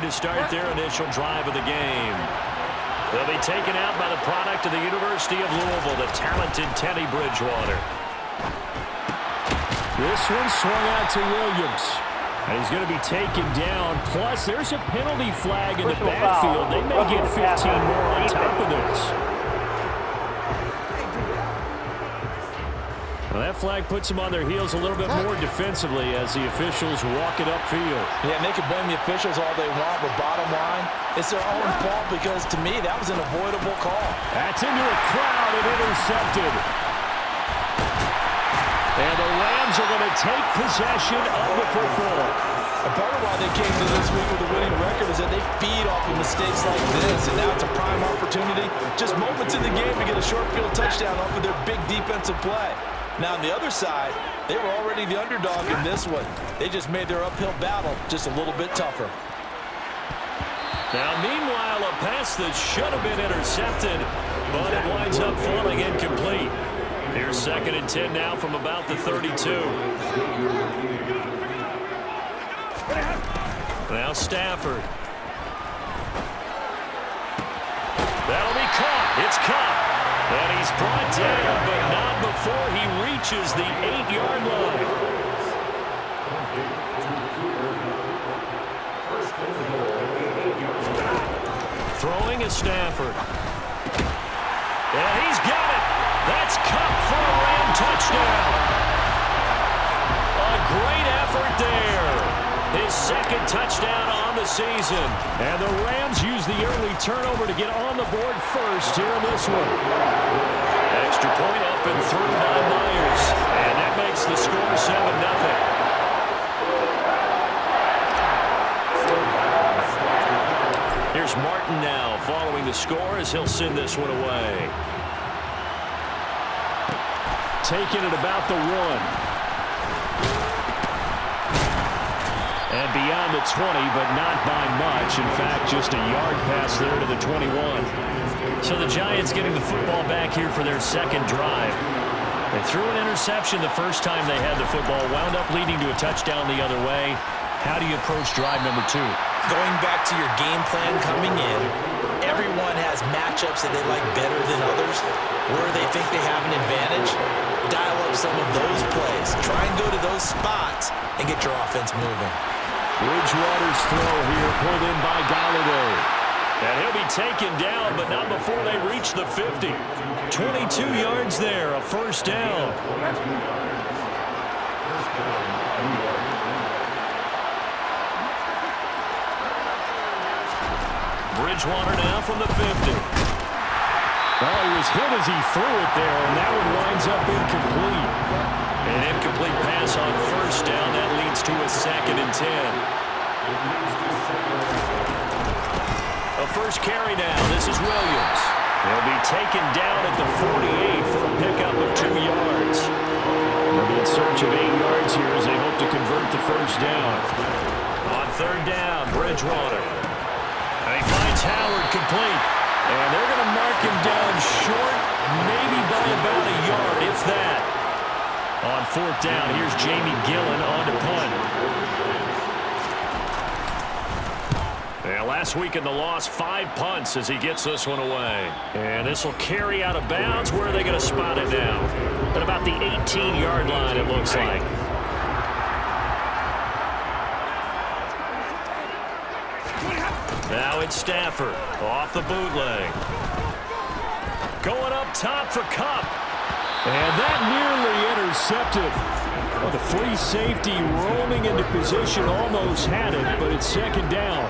to start their initial drive of the game. They'll be taken out by the product of the University of Louisville, the talented Teddy Bridgewater. This one swung out to Williams. And he's going to be taken down. Plus, there's a penalty flag in the backfield. They may get 15 more on top of this. Well, that flag puts them on their heels a little bit more defensively as the officials walk it upfield. Yeah, and they can blame the officials all they want, but bottom line, it's their own fault because, to me, that was an avoidable call. That's into a crowd and intercepted. And the Rams are going to take possession of the football. And part of why they came to this week with a winning record is that they feed off of mistakes like this, and now it's a prime opportunity, just moments in the game to get a short field touchdown off of their big defensive play. Now, on the other side, they were already the underdog in this one. They just made their uphill battle just a little bit tougher. Now, meanwhile, a pass that should have been intercepted, but it winds up falling incomplete. Here's 2nd and 10 now from about the 32. Now Stafford. That'll be caught. It's caught. And he's brought down, but not before he reaches the 8-yard line. Throwing is Stafford. And he's got it. That's Kupp for a Ram touchdown. A great effort there. His 2nd touchdown on the season. And the Rams use the early turnover to get on the board first here in this one. Extra point up and through by Myers. And that makes the score 7-0. Here's Martin now following the score as he'll send this one away. Taking it about the 1. And beyond the 20, but not by much. In fact, just a yard pass there to the 21. So the Giants getting the football back here for their 2nd drive. They threw an interception the first time they had the football, wound up leading to a touchdown the other way. How do you approach drive number 2? Going back to your game plan coming in, everyone has matchups that they like better than others. Where they think they have an advantage, dial up some of those plays. Try and go to those spots and get your offense moving. Bridgewater's throw here pulled in by Golladay. And he'll be taken down, but not before they reach the 50. 22 yards there, a 1st down. Bridgewater now from the 50. Well, he was hit as he threw it there, and that one winds up incomplete. An incomplete pass on 1st down. That leads to a 2nd and 10. A first carry now. This is Williams. He'll be taken down at the 48 for a pickup of 2 yards. They'll be in search of 8 yards here as they hope to convert the 1st down. On 3rd down, Bridgewater. And he finds Howard complete. And they're going to mark him down short, maybe by about a yard, if that. On 4th down, here's Jamie Gillen on to punt. And last week in the loss, 5 punts as he gets this one away. And this will carry out of bounds. Where are they going to spot it now? At about the 18-yard line, it looks like. Now it's Stafford off the bootleg. Going up top for Kupp. And that nearly intercepted. Well, the free safety roaming into position almost had it, but it's 2nd down.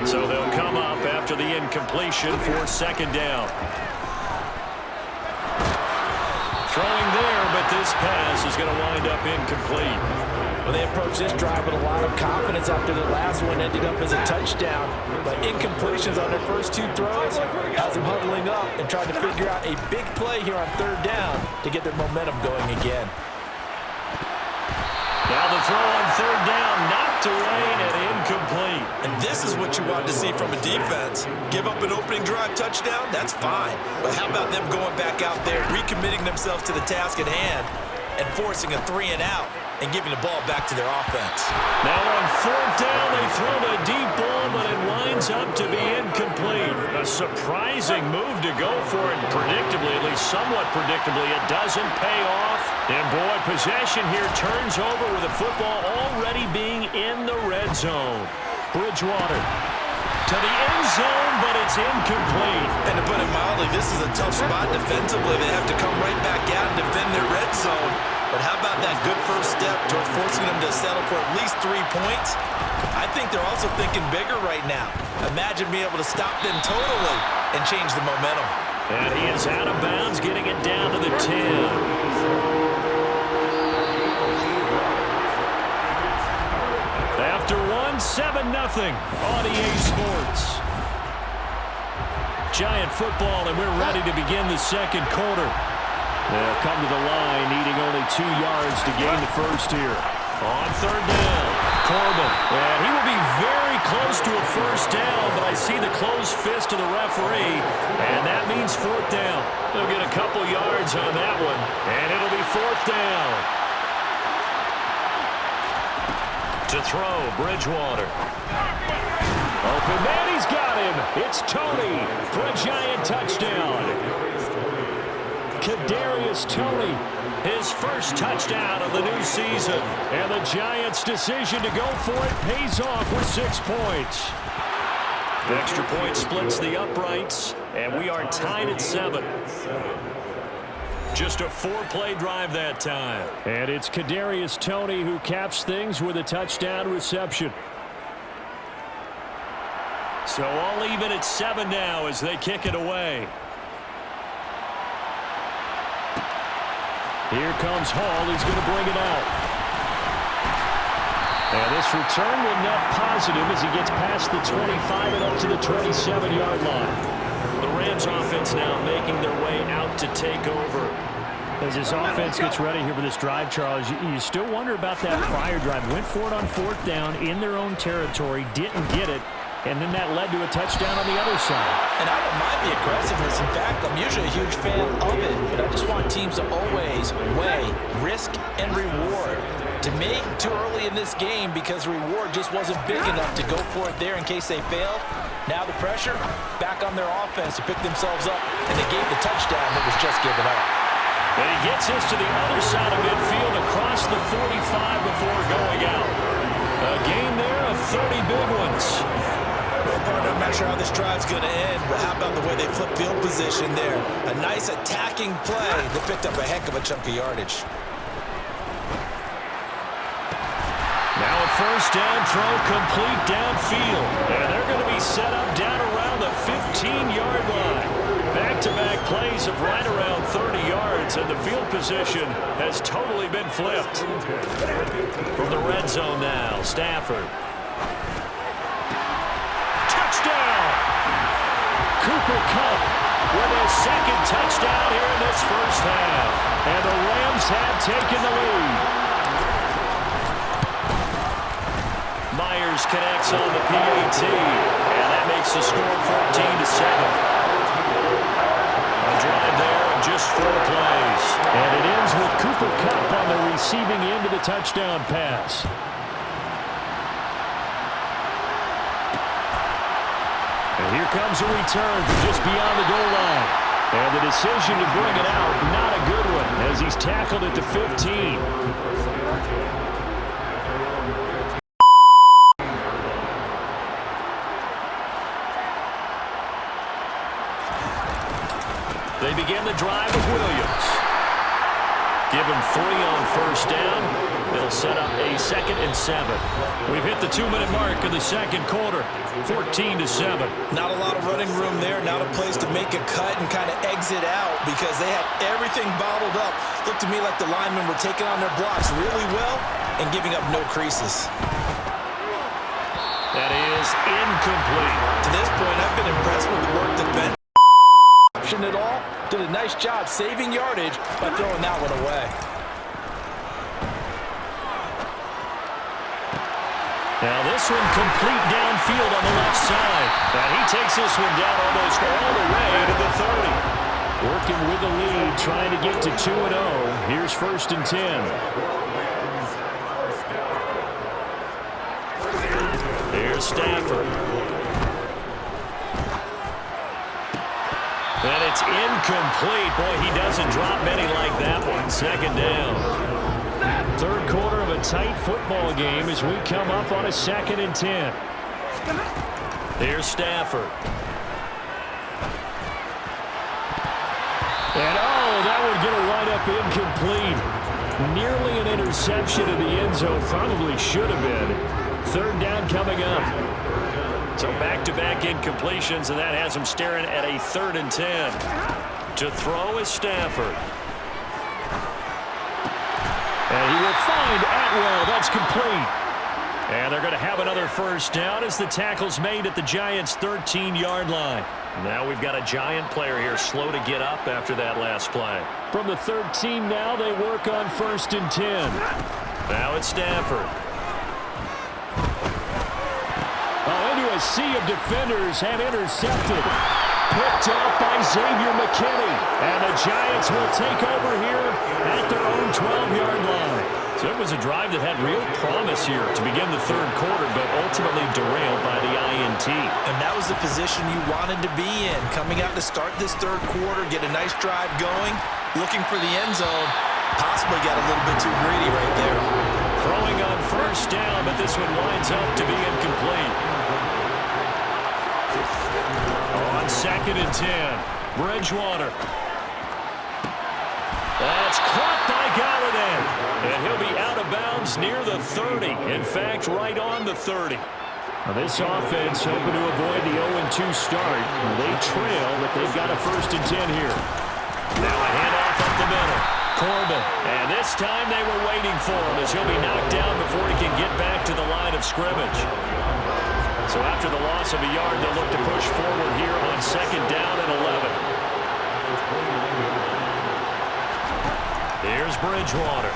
So they'll come up after the incompletion for 2nd down. Throwing there, but this pass is going to wind up incomplete. Well, they approached this drive with a lot of confidence after the last one ended up as a touchdown. But incompletions on their first 2 throws has them huddling up and trying to figure out a big play here on 3rd down to get their momentum going again. Now the throw on 3rd down, knocked away and incomplete. And this is what you want to see from a defense. Give up an opening drive touchdown, that's fine. But how about them going back out there, recommitting themselves to the task at hand, and forcing a 3-and-out and giving the ball back to their offense. Now on 4th down, they throw the deep losing move to go for it, and predictably, at least somewhat predictably, it doesn't pay off. And boy, possession here turns over with the football already being in the red zone. Bridgewater to the end zone, but it's incomplete. And to put it mildly, this is a tough spot defensively. They have to come right back out and defend their red zone. But how about that good first step towards forcing them to settle for at least 3 points? I think they're also thinking bigger right now. Imagine being able to stop them totally and change the momentum. And he is out of bounds, getting it down to the 10. After 7-0 on EA Sports. Giant football, and we're ready to begin the second quarter. They'll come to the line, needing only 2 yards to gain the first here. On third down, Corbin. And he will be very close to a first down, but I see the closed fist of the referee, and that means fourth down. They'll get a couple yards on that one, and it'll be fourth down. To throw, Bridgewater. Open man, he's got him. It's Toney for a Giant touchdown. Kadarius Toney, his first touchdown of the new season. And the Giants' decision to go for it pays off with 6 points. The extra point splits the uprights, and we are tied at 7. Just a 4-play drive that time. And it's Kadarius Toney who caps things with a touchdown reception. So all even at 7 now as they kick it away. Here comes Hall. He's going to bring it out. And this return will net positive as he gets past the 25 and up to the 27-yard line. The Rams offense now making their way out to take over. As this offense gets ready here for this drive, Charles, you still wonder about that prior drive. Went for it on fourth down in their own territory, didn't get it, and then that led to a touchdown on the other side. And I don't mind the aggressiveness. In fact, I'm usually a huge fan of it, but I just want teams to always weigh risk and reward. To me, too early in this game because reward just wasn't big enough to go for it there in case they failed. Now the pressure back on their offense to pick themselves up, and they gave the touchdown that was just given up. And he gets us to the other side of midfield across the 45 before going out. A gain there of 30 big ones. Well, partner, I'm not sure how this drive's going to end, but how about the way they flip field position there? A nice attacking play that picked up a heck of a chunk of yardage. Now a first down throw complete downfield. And they're going to be set up down around the 15-yard line. Back-to-back plays of right around 30 yards, and the field position has totally been flipped. From the red zone now, Stafford. Touchdown! Cooper Kupp with his second touchdown here in this first half. And the Rams have taken the lead. Myers connects on the PAT, and that makes the score 14-7. A drive there of just 4 plays. And it ends with Cooper Kupp on the receiving end of the touchdown pass. And here comes a return from just beyond the goal line. And the decision to bring it out, not a good one, as he's tackled at the 15. They begin the drive with Williams. Give him 3 on first down. They'll set up a 2nd and 7. We've hit the 2-minute mark of the second quarter. 14-7. Not a lot of running room there. Not a place to make a cut and kind of exit out because they had everything bottled up. Looked to me like the linemen were taking on their blocks really well and giving up no creases. That is incomplete. To this point, I've been impressed with the work defense. At all, did a nice job saving yardage by throwing that one away. Now this one complete downfield on the left side. And he takes this one down almost all the way to the 30. Working with the lead, trying to get to 2-0. Here's 1st and 10. Here's Stafford. It's incomplete. Boy, he doesn't drop many like that one. Second down. Third quarter of a tight football game as we come up on a 2nd and 10. Here's Stafford. And that would get a wide-up incomplete. Nearly an interception in the end zone. Probably should have been. Third down coming up. So back-to-back incompletions, and that has him staring at a 3rd and 10. To throw is Stafford. And he will find Atwell. That's complete. And they're going to have another first down as the tackle's made at the Giants' 13-yard line. Now we've got a Giant player here slow to get up after that last play. From the 13 now, they work on 1st and 10. Now it's Stafford. Into a sea of defenders and intercepted. Picked off by Xavier McKinney. And the Giants will take over here at their own 12-yard line. So it was a drive that had real promise here to begin the third quarter, but ultimately derailed by the INT. And that was the position you wanted to be in. Coming out to start this third quarter, get a nice drive going, looking for the end zone. Possibly got a little bit too greedy right there. Throwing on first down, but this one winds up to be incomplete. On 2nd and 10, Bridgewater. That's caught by Galladay. And he'll be out of bounds near the 30. In fact, right on the 30. Now this offense hoping to avoid the 0-2 start. They trail, but they've got a 1st and 10 here. Now a handoff up the middle. Corbin. And this time they were waiting for him as he'll be knocked down before he can get back to the line of scrimmage. So after the loss of a yard, they'll look to push forward here on 2nd down and 11. Here's Bridgewater.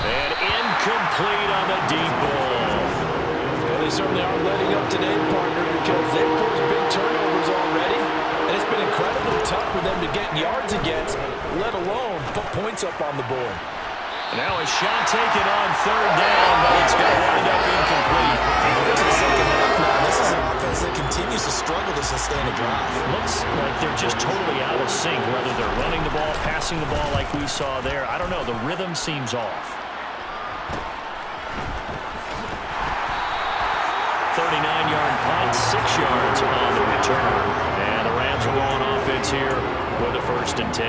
And incomplete on the deep ball. Well, they certainly are letting up today, partner, because they've forced big turnovers already. And it's been incredibly tough for them to get yards against, let alone put points up on the board. Now a shot taken on 3rd down, but it's going to wind up incomplete. Into the second half now. This is an offense that continues to struggle to sustain a drive. Looks like they're just totally out of sync, whether they're running the ball, passing the ball like we saw there. I don't know. The rhythm seems off. 39-yard punt, 6 yards on the return. And the Rams will go on offense here with a 1st and 10.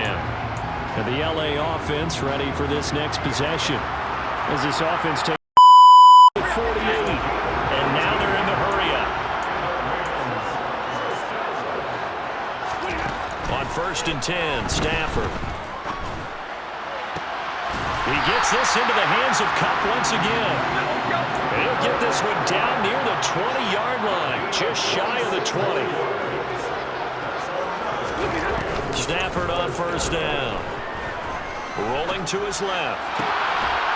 And the LA offense ready for this next possession. As this offense takes 48. And now they're in the hurry up. On 1st and 10, Stafford. He gets this into the hands of Kupp once again. And he'll get this one down near the 20-yard line, just shy of the 20. Stafford on 1st down. Rolling to his left.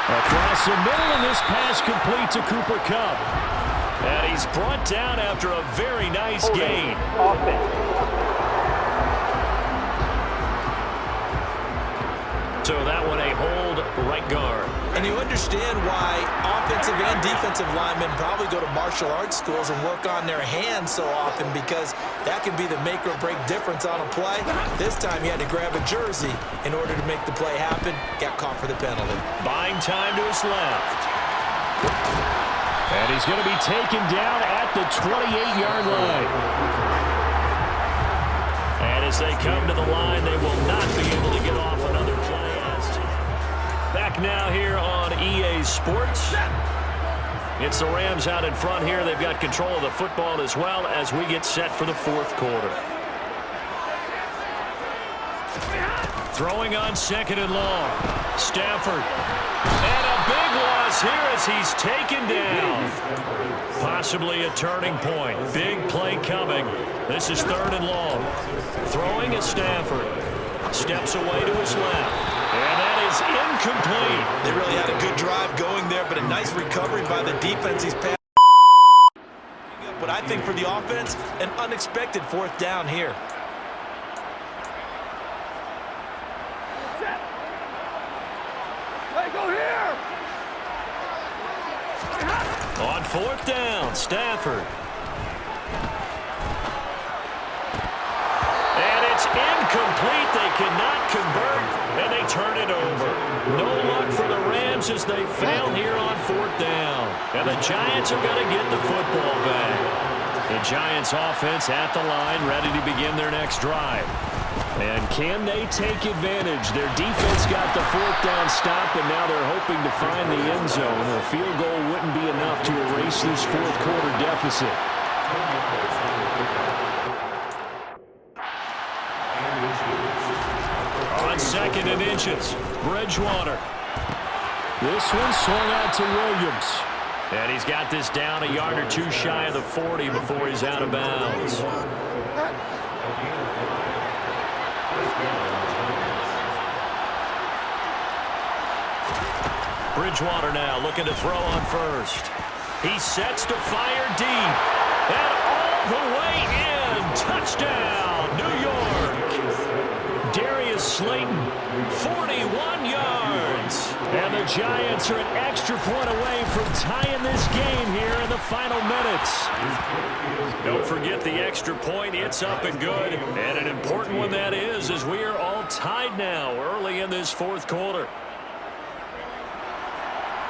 Across the middle, and this pass complete to Cooper Kupp. And he's brought down after a very nice gain. So that one a hold right guard. And you understand why offensive and defensive linemen probably go to martial arts schools and work on their hands so often, because that can be the make or break difference on a play. This time he had to grab a jersey in order to make the play happen. Got caught for the penalty. Buying time to his left. And he's going to be taken down at the 28-yard line. And as they come to the line, they will not be able to get off another play. Back now here on EA Sports. It's the Rams out in front here. They've got control of the football as well as we get set for the 4th quarter. Throwing on 2nd and long. Stafford. And a big loss here as he's taken down. Possibly a turning point. Big play coming. This is 3rd and long. Throwing is Stafford. Steps away to his left. And that is incomplete. They really had a good drive going there, but a nice recovery by the defense. He's passed. But I think for the offense, an unexpected 4th down here. Hey, go here! On 4th down, Stafford. cannot convert, and they turn it over. No luck for the Rams as they fail here on 4th down. And the Giants are going to get the football back. The Giants offense at the line, ready to begin their next drive. And can they take advantage? Their defense got the 4th down stop, and now they're hoping to find the end zone. A field goal wouldn't be enough to erase this 4th quarter deficit. On 2nd and inches, Bridgewater. This one swung out to Williams. And he's got this down a yard or two shy of the 40 before he's out of bounds. Bridgewater now looking to throw on first. He sets to fire deep. And all the way in. Touchdown, New York. Darius Slayton, 41 yards. And the Giants are an extra point away from tying this game here in the final minutes. Don't forget the extra point. It's up and good. And an important one that is, as we are all tied now early in this 4th quarter.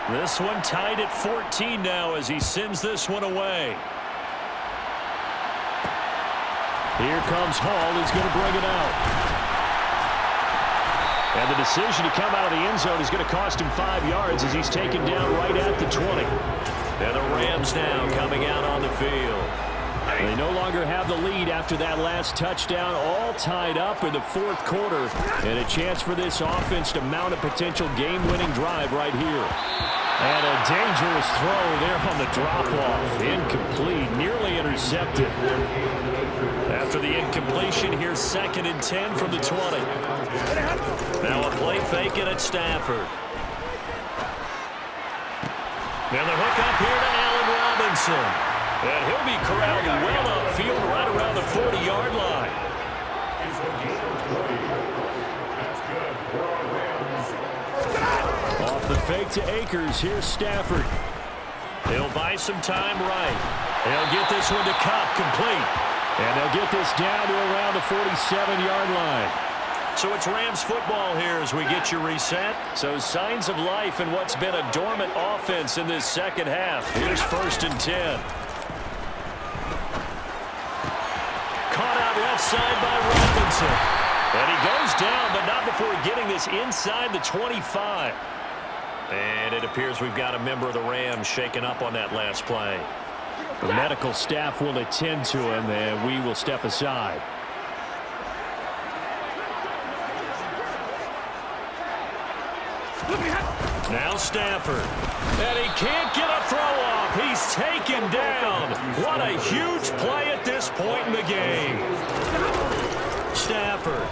This one tied at 14 now as he sends this one away. Here comes Hall. He's going to bring it out. And the decision to come out of the end zone is going to cost him 5 yards as he's taken down right at the 20. And the Rams now coming out on the field. They no longer have the lead after that last touchdown, all tied up in the 4th quarter. And a chance for this offense to mount a potential game-winning drive right here. And a dangerous throw there on the drop-off. Incomplete, nearly intercepted. After the incompletion, here's 2nd and 10 from the 20. Now a play fake it at Stafford. And the hook up here to Allen Robinson. And he'll be corralled well upfield right around the 40-yard line. Off the fake to Akers. Here's Stafford. He'll buy some time right. They'll get this one to Kupp complete. And they'll get this down to around the 47-yard line. So it's Rams football here as we get you reset. So signs of life in what's been a dormant offense in this second half. Here's 1st and 10. Caught out left side by Robinson. And he goes down, but not before getting this inside the 25. And it appears we've got a member of the Rams shaken up on that last play. The medical staff will attend to him, and we will step aside. Now Stafford. And he can't get a throw off. He's taken down. What a huge play at this point in the game. Stafford.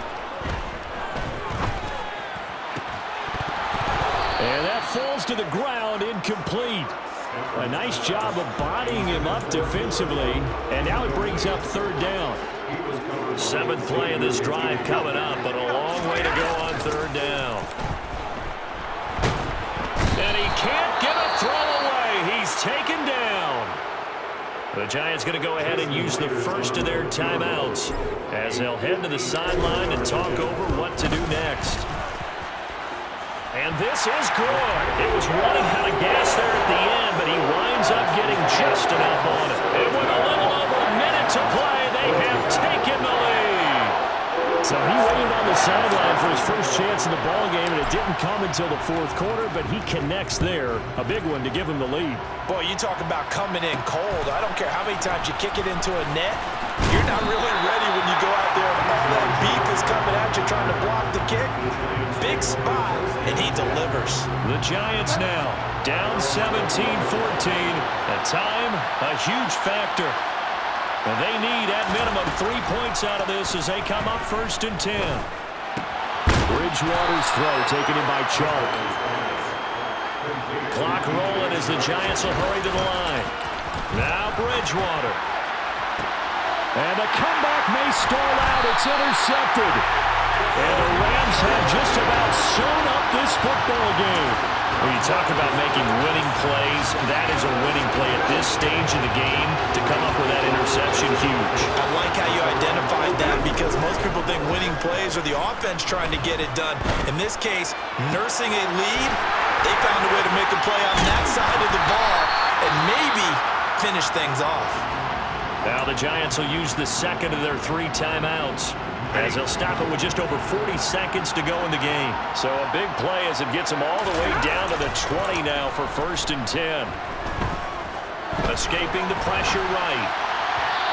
And that falls to the ground, incomplete. A nice job of bodying him up defensively. And now it brings up 3rd down. 7th play of this drive coming up, but a long way to go on 3rd down. And he can't get a throw away. He's taken down. The Giants going to go ahead and use the first of their timeouts as they'll head to the sideline and talk over what to do next. And this is good. It was running out of gas there at the end, but he winds up getting just enough on it. And with a little over a minute to play, they have taken the lead. So he waited on the sideline for his first chance in the ballgame, and it didn't come until the 4th quarter, but he connects there. A big one to give him the lead. Boy, you talk about coming in cold. I don't care how many times you kick it into a net. You're not really ready when you go out there and all that beef is coming at you trying to block the kick. Big spot, and he delivers. The Giants now down 17-14. At time, a huge factor. And they need, at minimum, 3 points out of this as they come up 1st and 10. Bridgewater's throw taken in by Chark. Clock rolling as the Giants will hurry to the line. Now Bridgewater. And the comeback may stall out. It's intercepted. And the Rams have just about sewn up this football game. When you talk about making winning plays, that is a winning play at this stage of the game. To come up with that interception, huge. I like how you identified that because most people think winning plays or the offense trying to get it done. In this case, nursing a lead, they found a way to make a play on that side of the ball and maybe finish things off. Now the Giants will use the second of their 3 timeouts, as they'll stop it with just over 40 seconds to go in the game. So a big play as it gets them all the way down to the 20 now for 1st and 10. Escaping the pressure right.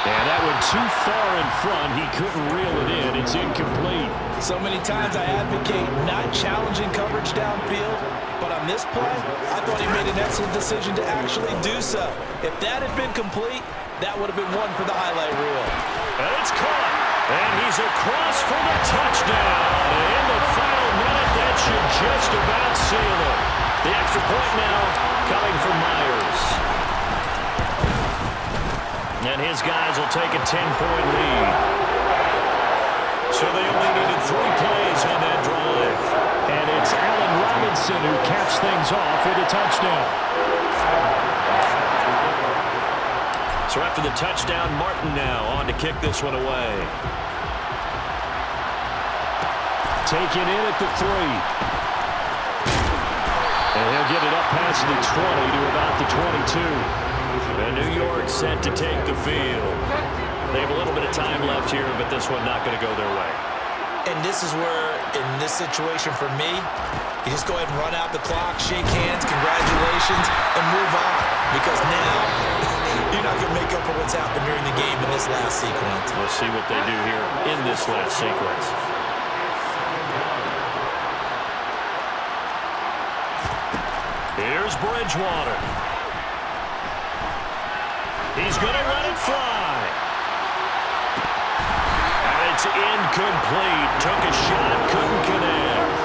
And that one too far in front. He couldn't reel it in. It's incomplete. So many times I advocate not challenging coverage downfield, but on this play, I thought he made an excellent decision to actually do so. If that had been complete, that would have been one for the highlight reel. And it's caught. And he's across for the touchdown. And in the final minute, that should just about seal it. The extra point now coming from Myers. And his guys will take a 10-point lead. So they only needed 3 plays on that drive. And it's Allen Robinson who caps things off with a touchdown. So after the touchdown, Martin now on to kick this one away. Taken in at the 3. And he'll get it up past the 20 to about the 22. And New York set to take the field. They have a little bit of time left here, but this one not going to go their way. And this is where, in this situation for me, you just go ahead and run out the clock, shake hands, congratulations, and move on. Because now, you're not going to make up for what's happened during the game in this last sequence. We'll see what they do here in this last sequence. Here's Bridgewater. He's going to let it fly. And it's incomplete. Took a shot, couldn't connect.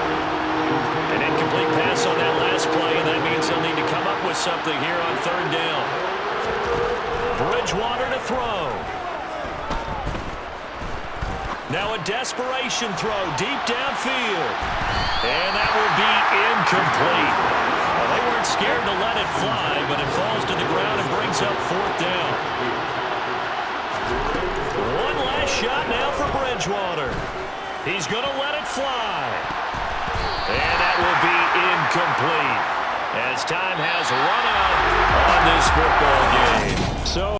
An incomplete pass on that last play, and that means they'll need to come up with something here on 3rd down. Bridgewater to throw. Now a desperation throw deep downfield. And that will be incomplete. Well, they weren't scared to let it fly, but it falls to the ground and brings up 4th down. One last shot now for Bridgewater. He's going to let it fly. And that will be incomplete, as time has run out on this football game. So